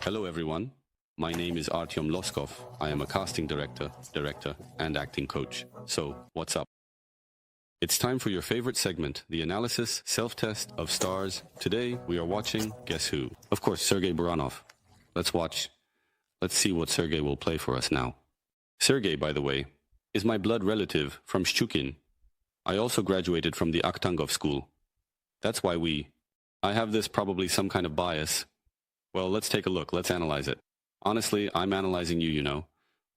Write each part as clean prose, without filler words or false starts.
Hello everyone, my name is Artem Lyskov. I am a casting director, and acting coach. So, what's up? It's time for your favorite segment, the analysis, self-test of stars. Today, we are watching Guess Who? Of course, Sergey Baranov. Let's watch. Let's see what Sergey will play for us now. Sergey, by the way, is my blood relative from Shchukin. I also graduated from the Akhtangov school. That's why I have this probably some kind of bias. Well, let's take a look. Let's analyze it. Honestly, I'm analyzing you, you know.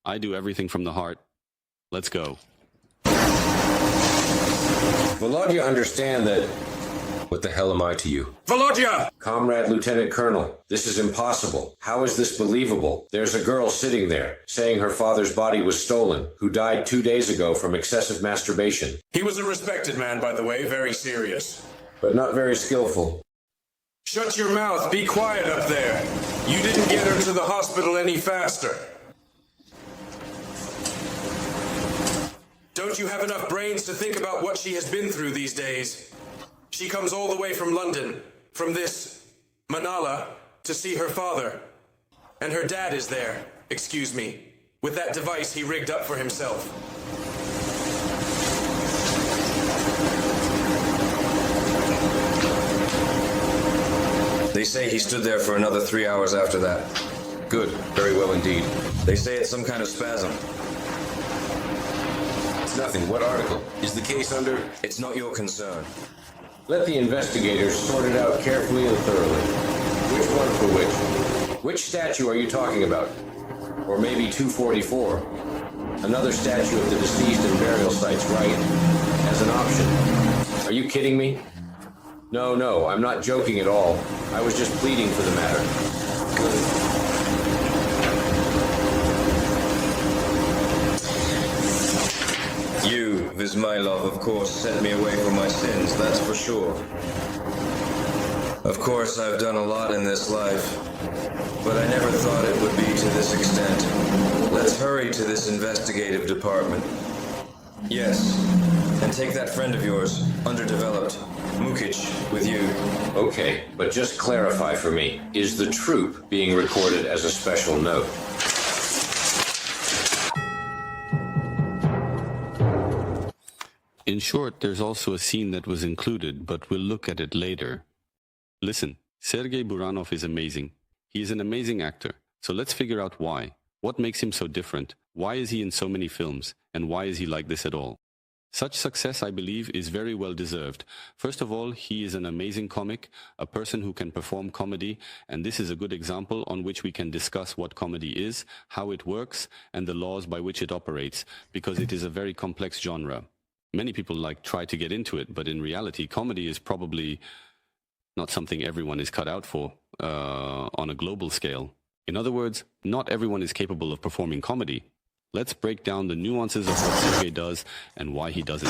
I do everything from the heart. Let's go. Volodya, understand that... What the hell am I to you? Volodya! Comrade Lieutenant Colonel, this is impossible. How is this believable? There's a girl sitting there, saying her father's body was stolen, who died 2 days ago from excessive masturbation. He was a respected man, by the way, very serious. But not very skillful. Shut your mouth, be quiet up there. You didn't get her to the hospital any faster. Don't you have enough brains to think about what she has been through these days? She comes all the way from London, from this Manala, to see her father. And her dad is there, excuse me, with that device he rigged up for himself. They say he stood there for another 3 hours after that. Good. Very well indeed. They say it's some kind of spasm. It's nothing. What article? Is the case under... It's not your concern. Let the investigators sort it out carefully and thoroughly. Which one for which? Which statue are you talking about? Or maybe 244? Another statue of the deceased in burial sites, right? As an option. Are you kidding me? No, I'm not joking at all. I was just pleading for the matter. Good. You, Vismailov, of course, sent me away from my sins, that's for sure. Of course, I've done a lot in this life, but I never thought it would be to this extent. Let's hurry to this investigative department. Yes, and take that friend of yours, underdeveloped, Mukic, with you. Okay, but just clarify for me, is the troop being recorded as a special note? In short, there's also a scene that was included, but we'll look at it later. Listen, Sergey Baranov is amazing. He is an amazing actor. So let's figure out why. What makes him so different? Why is he in so many films? And why is he like this at all? Such success, I believe, is very well deserved. First of all, he is an amazing comic, a person who can perform comedy, and this is a good example on which we can discuss what comedy is, how it works, and the laws by which it operates, because it is a very complex genre. Many people try to get into it, but in reality, comedy is probably not something everyone is cut out for on a global scale. In other words, not everyone is capable of performing comedy. Let's break down the nuances of what Sergey does and why he does it.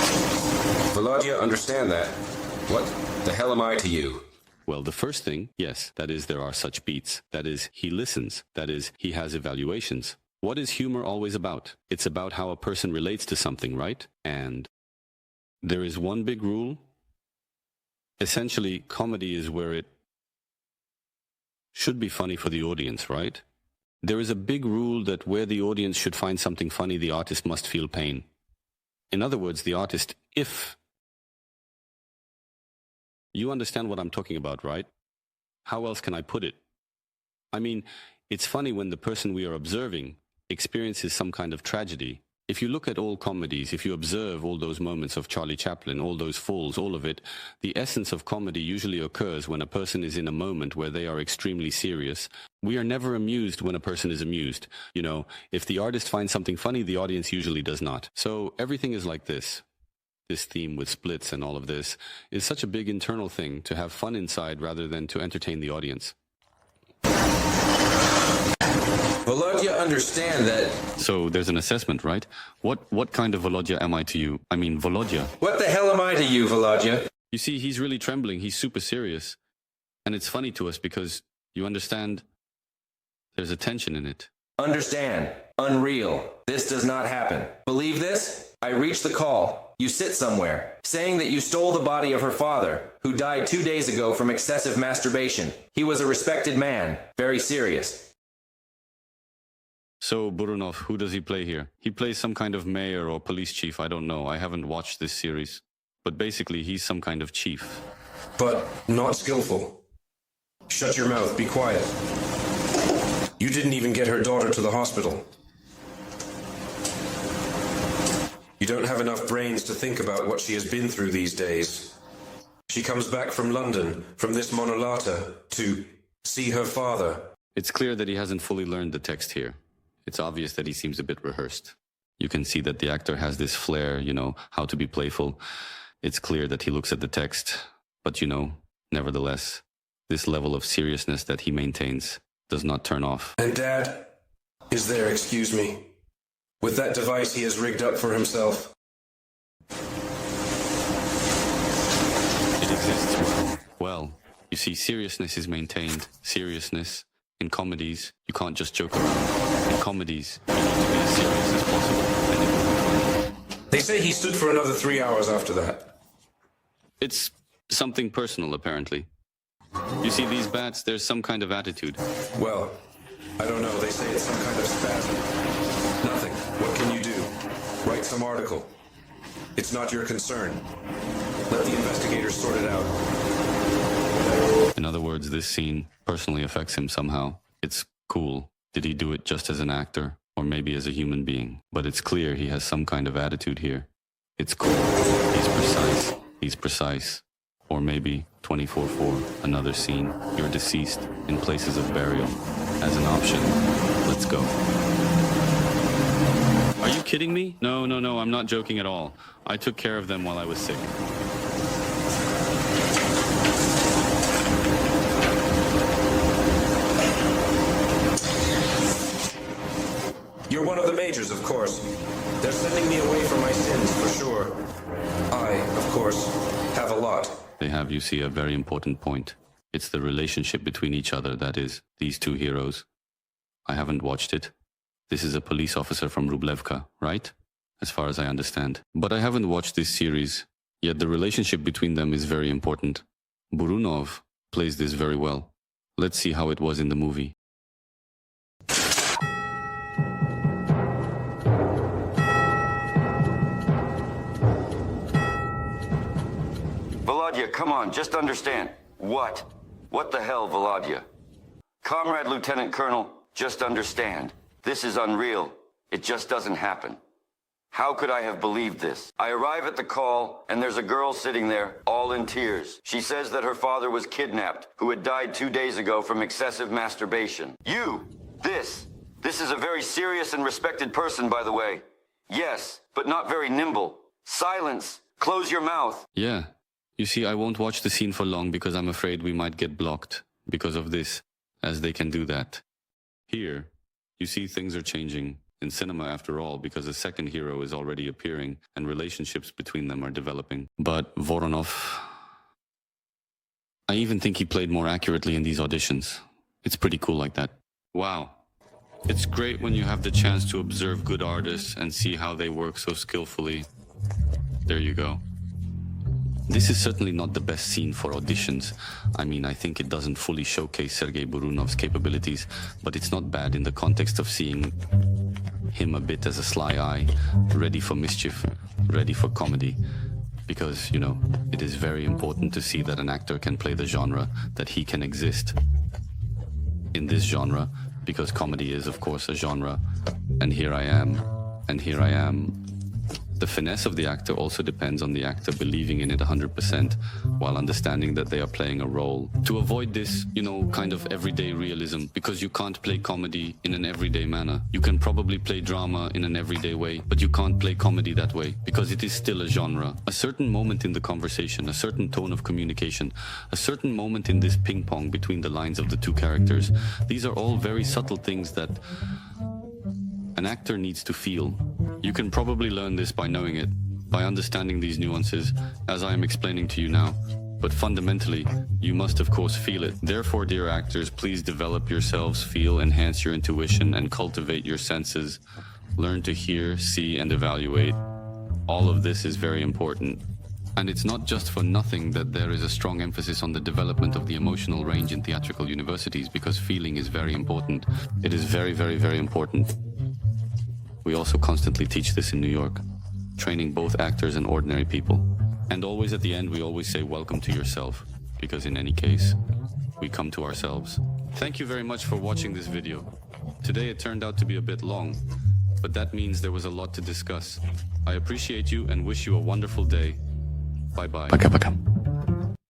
Volodya, understand that. What the hell am I to you? Well, the first thing, yes, that is there are such beats. That is, he listens. That is, he has evaluations. What is humor always about? It's about how a person relates to something, right? And there is one big rule. Essentially, comedy is where it should be funny for the audience, right? There is a big rule that where the audience should find something funny, the artist must feel pain. In other words, the artist, if... You understand what I'm talking about, right? How else can I put it? I mean, it's funny when the person we are observing experiences some kind of tragedy. If you look at all comedies, if you observe all those moments of Charlie Chaplin, all those falls, all of it, the essence of comedy usually occurs when a person is in a moment where they are extremely serious. We are never amused when a person is amused. You know, if the artist finds something funny, the audience usually does not. So everything is like this. This theme with splits and all of this is such a big internal thing to have fun inside rather than to entertain the audience. Volodya, understand that... So there's an assessment, right? What kind of Volodya am I to you? I mean, Volodya. What the hell am I to you, Volodya? You see, he's really trembling. He's super serious. And it's funny to us because, you understand, there's a tension in it. Understand. Unreal. This does not happen. Believe this? I reached the call. You sit somewhere, saying that you stole the body of her father, who died 2 days ago from excessive masturbation. He was a respected man, very serious. So, Burunov, who does he play here? He plays some kind of mayor or police chief, I don't know. I haven't watched this series. But basically, he's some kind of chief. But not skillful. Shut your mouth, be quiet. You didn't even get her daughter to the hospital. You don't have enough brains to think about what she has been through these days. She comes back from London, from this monolata, to see her father. It's clear that he hasn't fully learned the text here. It's obvious that he seems a bit rehearsed. You can see that the actor has this flair, how to be playful. It's clear that he looks at the text, but nevertheless, this level of seriousness that he maintains does not turn off. And Dad is there, excuse me, with that device he has rigged up for himself. It exists. Well, you see, seriousness is maintained. Seriousness. In comedies, you can't just joke around. In comedies, you need to be as serious as possible. And it will be funny. They say he stood for another 3 hours after that. It's something personal, apparently. You see, these bats, there's some kind of attitude. Well, I don't know. They say it's some kind of spasm. Nothing. What can you do? Write some article. It's not your concern. Let the investigators sort it out. In other words, this scene personally affects him somehow. It's cool. Did he do it just as an actor? Or maybe as a human being? But it's clear he has some kind of attitude here. It's cool. He's precise. He's precise. Or maybe 24/4, another scene. You're deceased in places of burial. As an option. Let's go. Are you kidding me? No, I'm not joking at all. I took care of them while I was sick. You're one of the majors, of course. They're sending me away from my sins, for sure. I, of course, have a lot. They have, you see, a very important point. It's the relationship between each other, that is, these two heroes. I haven't watched it. This is a police officer from Rublevka, right? As far as I understand. But I haven't watched this series, yet the relationship between them is very important. Burunov plays this very well. Let's see how it was in the movie. Volodya, come on, just understand. What? What the hell, Volodya? Comrade Lieutenant Colonel, just understand. This is unreal. It just doesn't happen. How could I have believed this? I arrive at the call, and there's a girl sitting there, all in tears. She says that her father was kidnapped, who had died 2 days ago from excessive masturbation. You! This is a very serious and respected person, by the way. Yes, but not very nimble. Silence! Close your mouth! Yeah. You see, I won't watch the scene for long because I'm afraid we might get blocked because of this, as they can do that. Here, you see things are changing in cinema after all because a second hero is already appearing and relationships between them are developing. But Voronov, I even think he played more accurately in these auditions. It's pretty cool like that. Wow. It's great when you have the chance to observe good artists and see how they work so skillfully. There you go. This is certainly not the best scene for auditions. I mean, I think it doesn't fully showcase Sergey Burunov's capabilities, but it's not bad in the context of seeing him a bit as a sly eye, ready for mischief, ready for comedy. Because, it is very important to see that an actor can play the genre, that he can exist in this genre, because comedy is, of course, a genre. And here I am, and here I am. The finesse of the actor also depends on the actor believing in it 100% while understanding that they are playing a role. To avoid this, kind of everyday realism, because you can't play comedy in an everyday manner. You can probably play drama in an everyday way, but you can't play comedy that way, because it is still a genre. A certain moment in the conversation, a certain tone of communication, a certain moment in this ping pong between the lines of the two characters. These are all very subtle things that an actor needs to feel. You can probably learn this by knowing it, by understanding these nuances, as I am explaining to you now. But fundamentally, you must of course feel it. Therefore, dear actors, please develop yourselves, feel, enhance your intuition, and cultivate your senses. Learn to hear, see, and evaluate. All of this is very important. And it's not just for nothing that there is a strong emphasis on the development of the emotional range in theatrical universities, because feeling is very important. It is very, very, very important. We also constantly teach this in New York, training both actors and ordinary people. And always at the end, we always say, welcome to yourself, because in any case, we come to ourselves. Thank you very much for watching this video. Today it turned out to be a bit long, but that means there was a lot to discuss. I appreciate you and wish you a wonderful day. Bye-bye. Пока-пока.